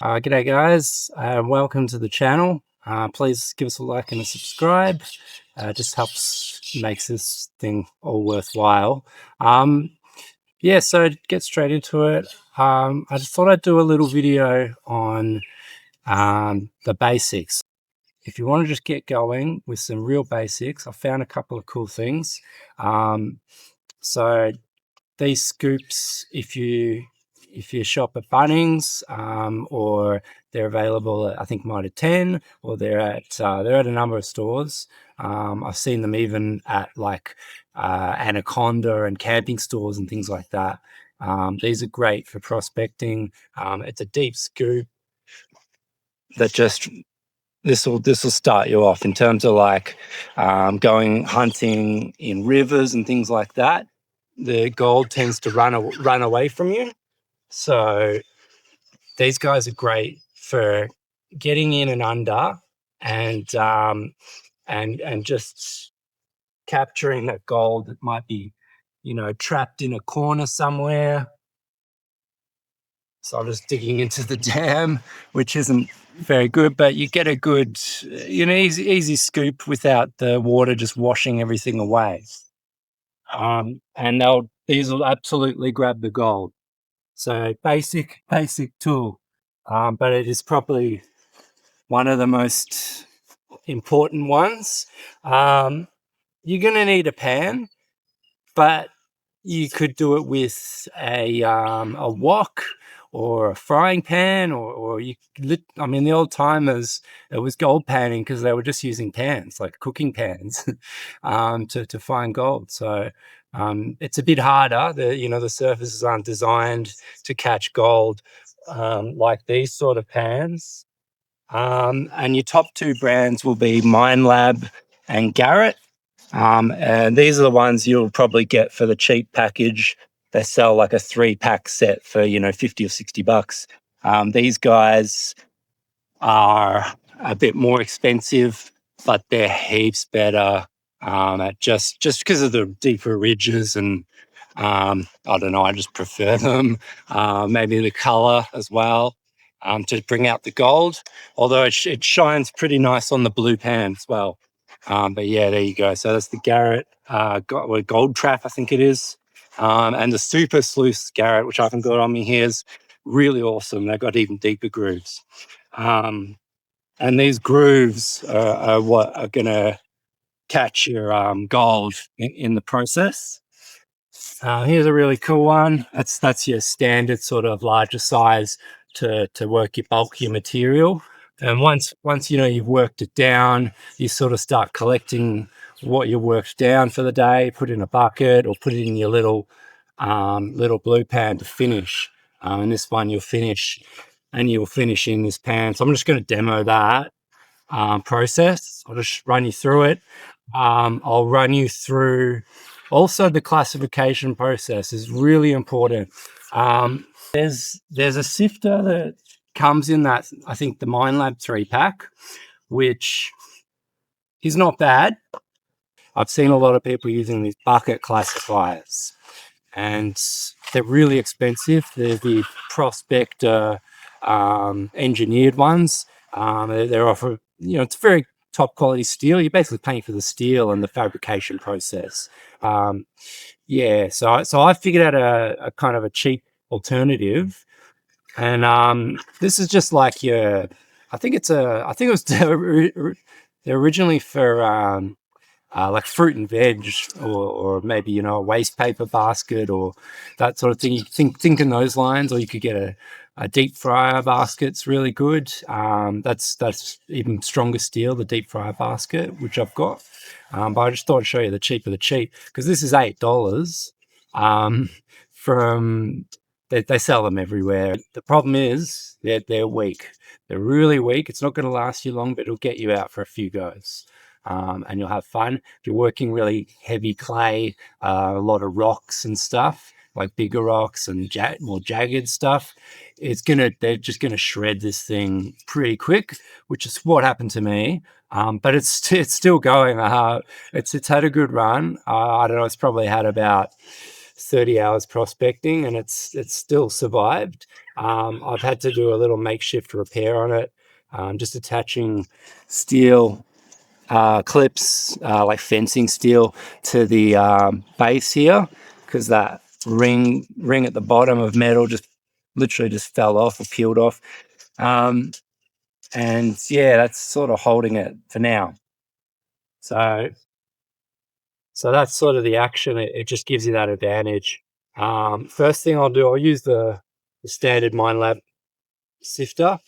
G'day guys, welcome to the channel. Please give us a like and a subscribe. Just helps, makes this thing all worthwhile. So to get straight into it, I just thought I'd do a little video on the basics. If you want to just get going with some real basics, I found a couple of cool things. So these scoops, if you shop at Bunnings, or they're available at, I think, Mitre 10, or they're at a number of stores. I've seen them even at like Anaconda and camping stores and things like that. These are great for prospecting. It's a deep scoop that just this will start you off in terms of like going hunting in rivers and things like that. The gold tends to run away from you. So these guys are great for getting in and under and just capturing that gold that might be, trapped in a corner somewhere. So I'm just digging into the dam, which isn't very good, but you get a good, easy scoop without the water just washing everything away. And these will absolutely grab the gold. So basic tool, but it is probably one of the most important ones. You're going to need a pan, but you could do it with a wok or a frying pan, or the old timers, it was gold panning because they were just using pans, like cooking pans, to find gold. So it's a bit harder. The surfaces aren't designed to catch gold like these sort of pans. And your top two brands will be Minelab and Garrett. And these are the ones you'll probably get for the cheap package. They sell like a 3-pack set for, $50 or $60. These guys are a bit more expensive, but they're heaps better at just because of the deeper ridges. And I don't know, I just prefer them. Maybe the color as well, to bring out the gold, although it shines pretty nice on the blue pan as well. But yeah, there you go. So that's the Garrett Gold Trap, I think it is. And the Super Sleuth Garrett, which I haven't got on me here, is really awesome. They've got even deeper grooves. And these grooves are what are going to catch your gold in the process. Here's a really cool one. That's your standard sort of larger size to work your bulkier material. And once you've worked it down, you sort of start collecting what you worked down for the day, put it in a bucket or put it in your little blue pan to finish. And this one you'll finish in this pan. So I'm just going to demo that process. I'll just run you through it. I'll run you through also the classification process is really important. There's a sifter that comes in that, I think, the Minelab 3-pack, which is not bad. I've seen a lot of people using these bucket classifiers, and they're really expensive. They're the Prospector engineered ones. They're offered, it's very top quality steel. You're basically paying for the steel and the fabrication process. So I figured out a kind of a cheap alternative, and this is just like I think it was they're originally for like fruit and veg, or maybe a waste paper basket or that sort of thing. You think in those lines, or you could get a deep fryer basket's really good. That's even stronger steel, the deep fryer basket, which I've got. But I just thought I'd show you the cheap of the cheap, because this is $8. They sell them everywhere. The problem is they're weak. They're really weak. It's not going to last you long, but it'll get you out for a few goes. And you'll have fun. If you're working really heavy clay, a lot of rocks and stuff, like bigger rocks and more jagged stuff, they're just gonna shred this thing pretty quick, which is what happened to me. But it's still going. It's had a good run. I don't know. It's probably had about 30 hours prospecting, and it's still survived. I've had to do a little makeshift repair on it, just attaching steel clips, like fencing steel, to the base here, because that ring at the bottom of metal just literally just fell off or peeled off. And yeah, that's sort of holding it for now. So that's sort of the action. It just gives you that advantage. First thing I'll do, I'll use the standard Minelab sifter.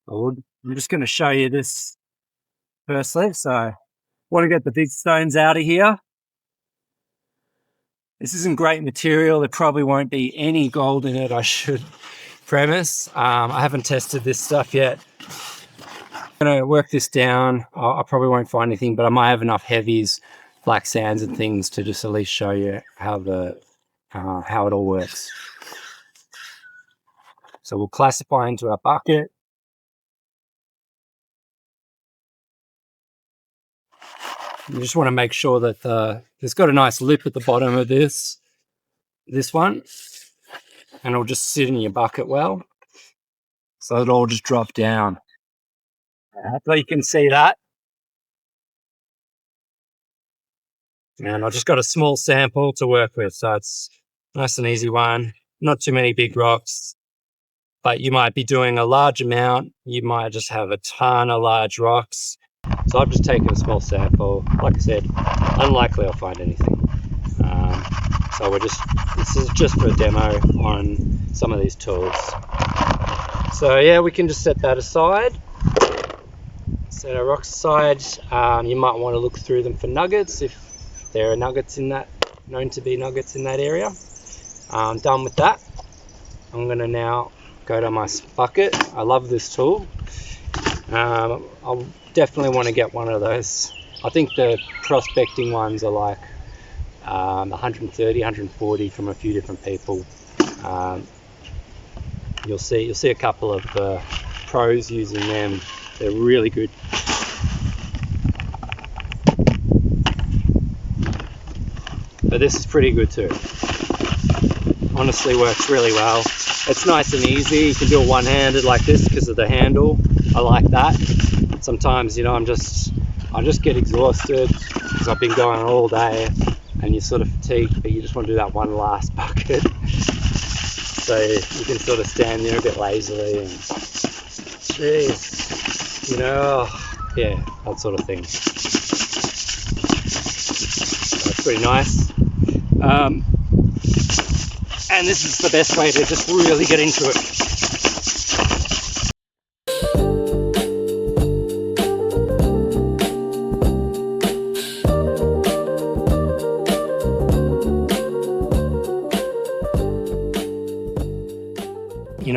I'm just going to show you this firstly. So I want to get the big stones out of here. This isn't great material. There probably won't be any gold in it, I should premise. I haven't tested this stuff yet. I'm going to work this down. I probably won't find anything, but I might have enough heavies, black sands and things to just at least show you how it all works. So we'll classify into our bucket. You just want to make sure that it's got a nice lip at the bottom of this one, and it'll just sit in your bucket well. So it'll all just drop down. Hopefully you can see that. And I've just got a small sample to work with, so it's nice and easy one. Not too many big rocks, but you might be doing a large amount. You might just have a ton of large rocks. So I've just taken a small sample. Like I said, unlikely I'll find anything. So this is just for a demo on some of these tools. So yeah, we can just set that aside. Set our rocks aside. You might want to look through them for nuggets if there are nuggets known to be nuggets in that area. Done with that. I'm going to now go to my bucket. I love this tool. I'll definitely want to get one of those. I think the prospecting ones are like 130, 140 from a few different people. You'll see a couple of pros using them. They're really good. But this is pretty good too. Honestly, works really well. It's nice and easy. You can do it one-handed like this because of the handle. I like that. Sometimes, I just get exhausted because I've been going all day and you're sort of fatigued, but you just want to do that one last bucket. So you can sort of stand there a bit lazily and yeah, that sort of thing. So it's pretty nice. And this is the best way to just really get into it.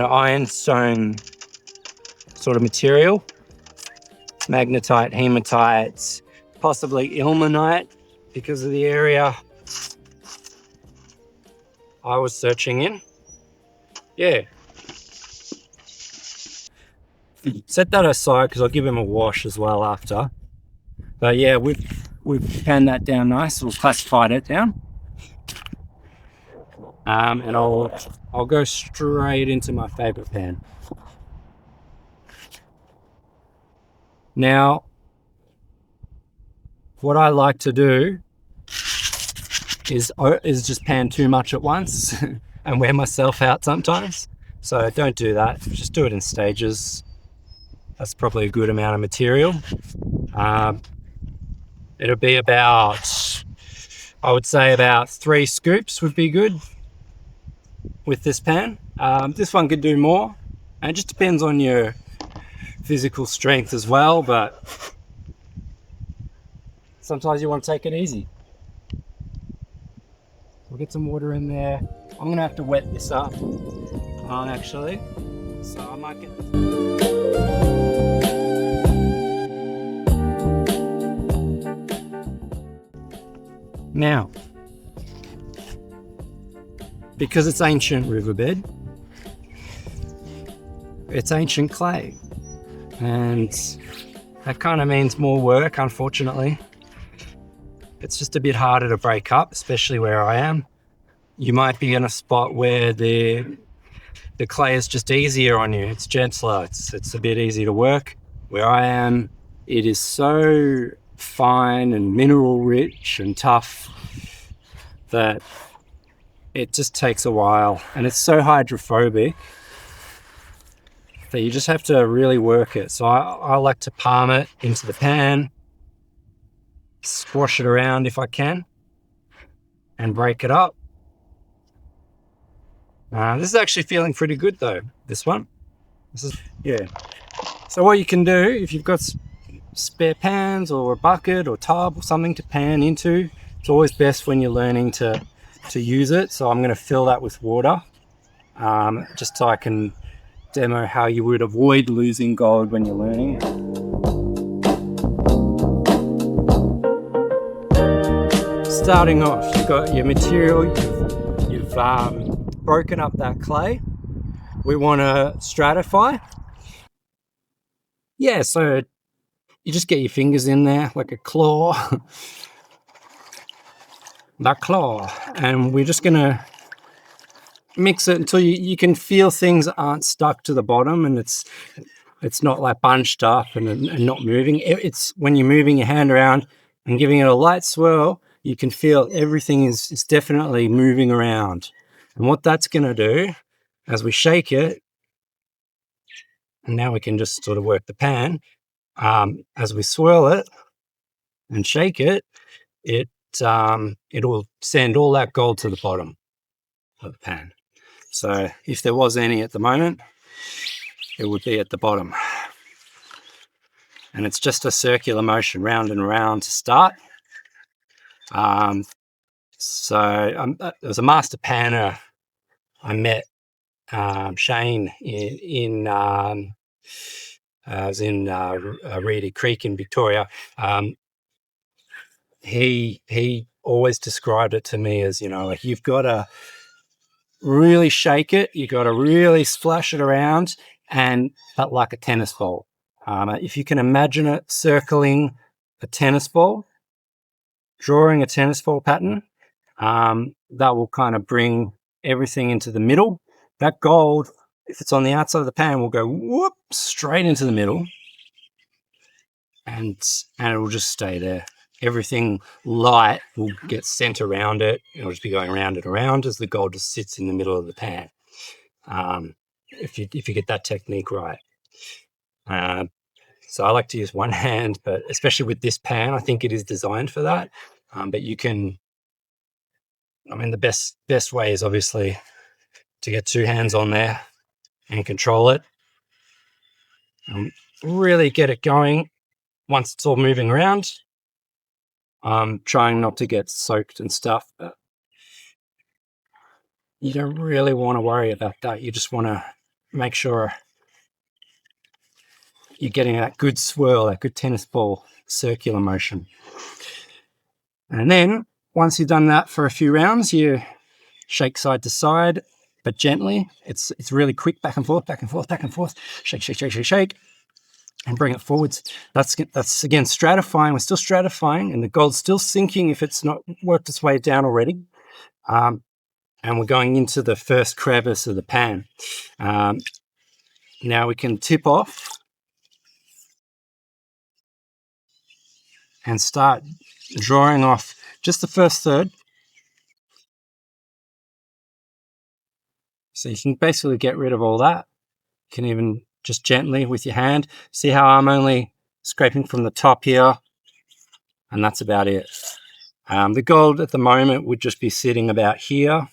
Ironstone sort of material, magnetite, hematite, possibly ilmenite because of the area I was searching in. Yeah. Set that aside because I'll give him a wash as well after. But yeah, we've panned that down nice. We'll classify it down. And I'll go straight into my favorite pan. Now, what I like to do is just pan too much at once and wear myself out sometimes. So don't do that. Just do it in stages. That's probably a good amount of material. It'll be about, I would say about 3 scoops would be good with this pan. This one could do more, and it just depends on your physical strength as well, but sometimes you want to take it easy. We'll get some water in there. I'm gonna have to wet this up actually, so I might get now, because it's ancient riverbed, it's ancient clay, and that kind of means more work, unfortunately. It's just a bit harder to break up, especially where I am. you might be in a spot where the clay is just easier on you. It's gentler. It's a bit easier to work. Where I am, it is so fine and mineral rich and tough that it just takes a while, and it's so hydrophobic that you just have to really work it. So I like to palm it into the pan, squash it around if I can, and break it up. This is actually feeling pretty good though, this one. Yeah. So what you can do, if you've got spare pans or a bucket or tub or something to pan into, it's always best when you're learning to use it. So I'm going to fill that with water, just so I can demo how you would avoid losing gold when you're learning. Starting off, you've got your material, you've broken up that clay. We want to stratify. Yeah, so you just get your fingers in there like a claw. That claw. And we're just going to mix it until you can feel things aren't stuck to the bottom, and it's not like bunched up and not moving. It's when you're moving your hand around and giving it a light swirl, you can feel everything is definitely moving around. And what that's going to do, as we shake it, and now we can just sort of work the pan, as we swirl it and shake it, it'll send all that gold to the bottom of the pan. So if there was any at the moment, it would be at the bottom. And it's just a circular motion, round and round to start. There was a master panner I met, Shane, I was in Reedy Creek in Victoria. He always described it to me as, like, you've got to really shake it, you've got to really splash it around, but like a tennis ball. If you can imagine it circling a tennis ball, drawing a tennis ball pattern, that will kind of bring everything into the middle. That gold, if it's on the outside of the pan, will go whoop straight into the middle, and it will just stay there. Everything light will get sent around it. It'll just be going around and around as the gold just sits in the middle of the pan. If you get that technique right. So I like to use one hand, but especially with this pan, I think it is designed for that. But you can, the best way is obviously to get two hands on there and control it. Really get it going once it's all moving around. Trying not to get soaked and stuff, but you don't really want to worry about that. You just want to make sure you're getting that good swirl, that good tennis ball circular motion. And then once you've done that for a few rounds, you shake side to side, but gently. It's really quick, back and forth, back and forth, back and forth. Shake, shake, shake, shake, shake, and bring it forwards. That's again stratifying. We're still stratifying, and the gold's still sinking if it's not worked its way down already. And we're going into the first crevice of the pan. Now we can tip off and start drawing off just the first third. So you can basically get rid of all that. You can even just gently with your hand. See how I'm only scraping from the top here, and that's about it. The gold at the moment would just be sitting about here.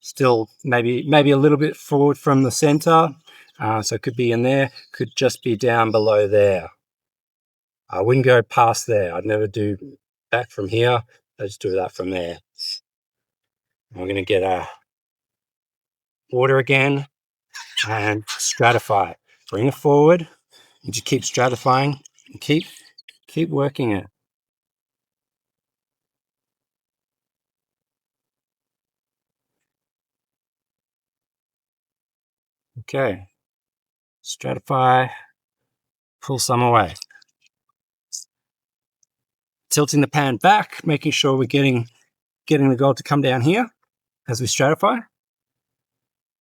Still maybe a little bit forward from the center. So it could be in there, could just be down below there. I wouldn't go past there. I'd never do that from here. I just do that from there. I'm going to get water again and stratify. Bring it forward and just keep stratifying and keep working it. Okay. Stratify, pull some away. Tilting the pan back, making sure we're getting getting the gold to come down here as we stratify,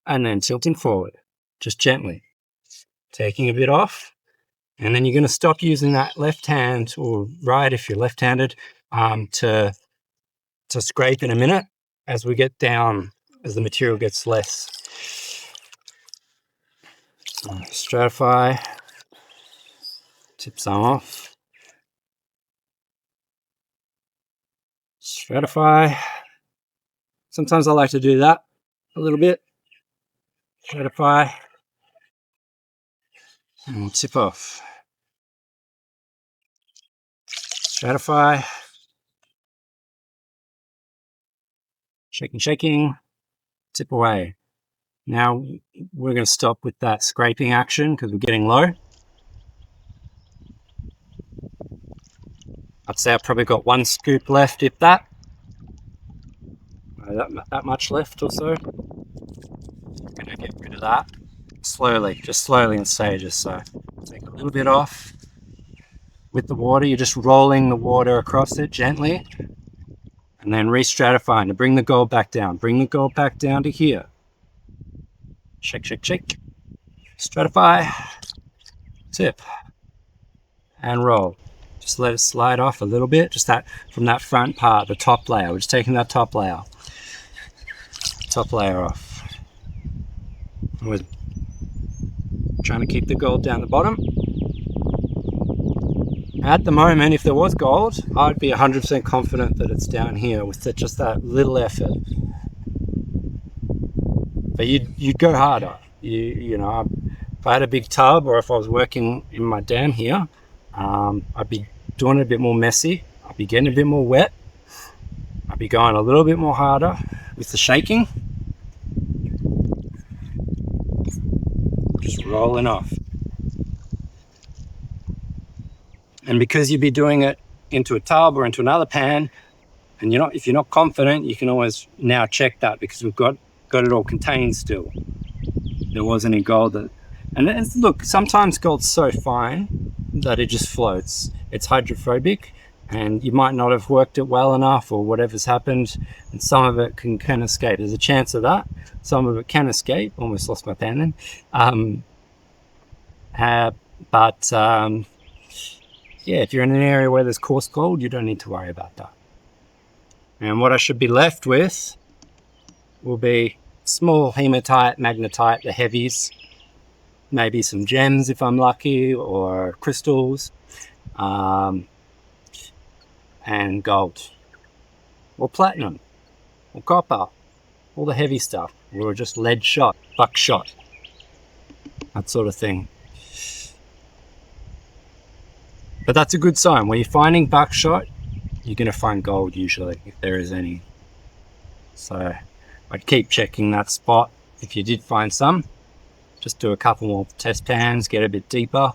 and then tilting forward, just gently, taking a bit off. And then you're going to stop using that left hand, or right if you're left-handed, to scrape in a minute as we get down, as the material gets less. So stratify, tip some off, stratify. Sometimes I like to do that a little bit. Stratify, and we'll tip off. Stratify, shaking, tip away. Now we're going to stop with that scraping action because we're getting low. I'd say I've probably got 1 scoop left, if that. That much left or so. I'm going to get rid of that slowly, just slowly in stages. So take a little bit off. With the water, you're just rolling the water across it gently, and then re-stratifying to bring the gold back down. Bring the gold back down to here. Shake. Stratify, tip, and roll. Just let it slide off a little bit, just that from that front part, the top layer. We're just taking that top layer off. And we're trying to keep the gold down the bottom. At the moment, if there was gold, I'd be 100% confident that it's down here with just that little effort. But you'd go harder. You know, if I had a big tub, or if I was working in my dam here, I'd be doing it a bit more messy. I'd be getting a bit more wet. I'd be going a little bit more harder with the shaking. Just rolling off. And because you'd be doing it into a tub or into another pan, and if you're not confident, you can always now check that, because we've got it all contained still. There wasn't any gold and look, sometimes gold's so fine that it just floats. It's hydrophobic, and you might not have worked it well enough, or whatever's happened, and some of it can escape. There's a chance of that. Some of it can escape. Almost lost my pan then. Yeah, if you're in an area where there's coarse gold, you don't need to worry about that. And what I should be left with will be small hematite, magnetite, the heavies, maybe some gems if I'm lucky, or crystals, and gold, or platinum, or copper, all the heavy stuff, or just lead shot, buckshot, that sort of thing. But that's a good sign. When you're finding buckshot, you're going to find gold usually, if there is any. So I'd keep checking that spot. If you did find some, just do a couple more test pans, get a bit deeper,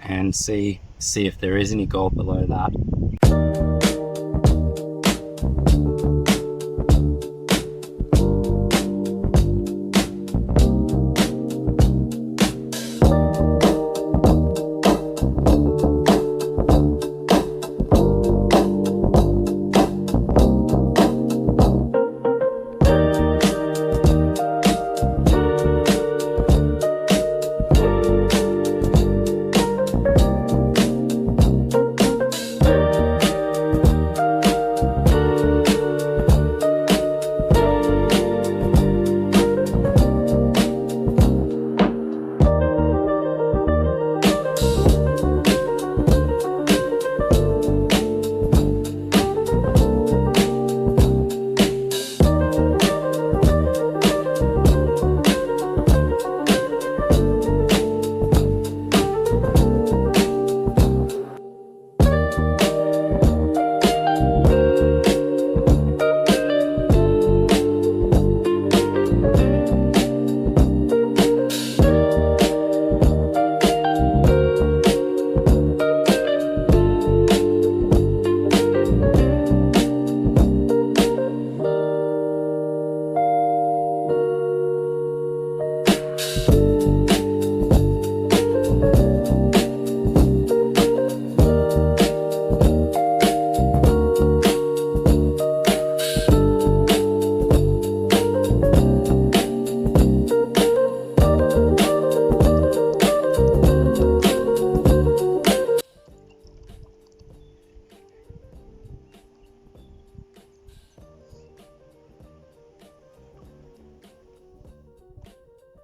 and see if there is any gold below that.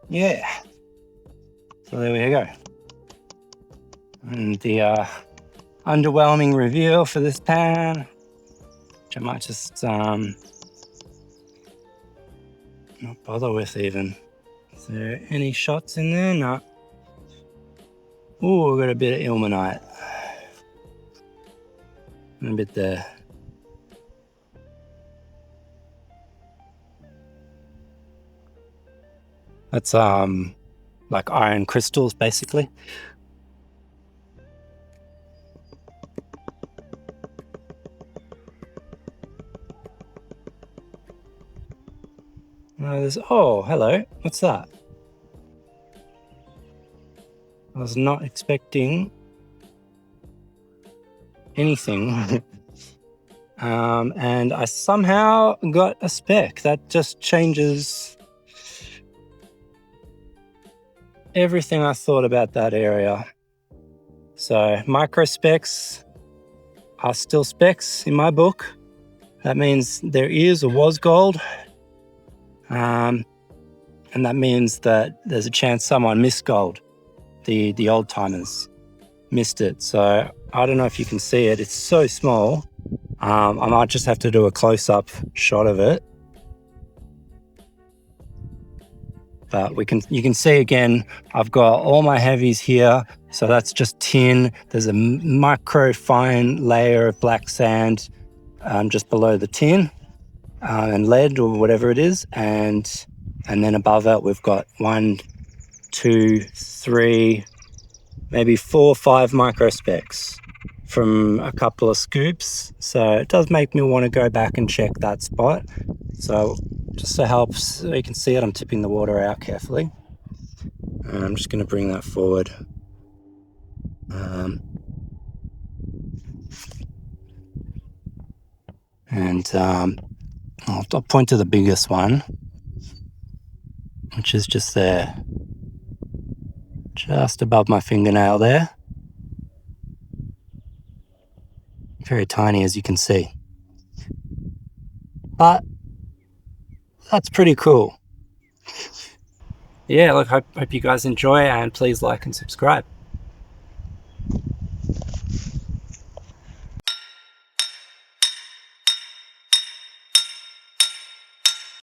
yeah, so there we go. And the underwhelming review for this pan, which I might just not bother with even. Is there any shots in there? No. Oh, we've got a bit of ilmenite. And a bit there. That's like iron crystals basically. Oh, hello. What's that? I was not expecting anything. And I somehow got a speck. That just changes everything I thought about that area. So micro specks are still specks in my book. That means there is or was gold. And that means that there's a chance someone missed gold. The old timers missed it. So I don't know if you can see it. It's so small. I might just have to do a close-up shot of it. But you can see again, I've got all my heavies here. So that's just tin. There's a micro fine layer of black sand just below the tin and lead or whatever it is. And then above it, we've got 1, 2, 3, maybe 4 or 5 micro specks from a couple of scoops. So it does make me want to go back and check that spot. So just to help, so you can see it, I'm tipping the water out carefully. And I'm just going to bring that forward. I'll point to the biggest one, which is just there, just above my fingernail there. Very tiny, as you can see. But that's pretty cool. Yeah, look, hope you guys enjoy, and please like and subscribe.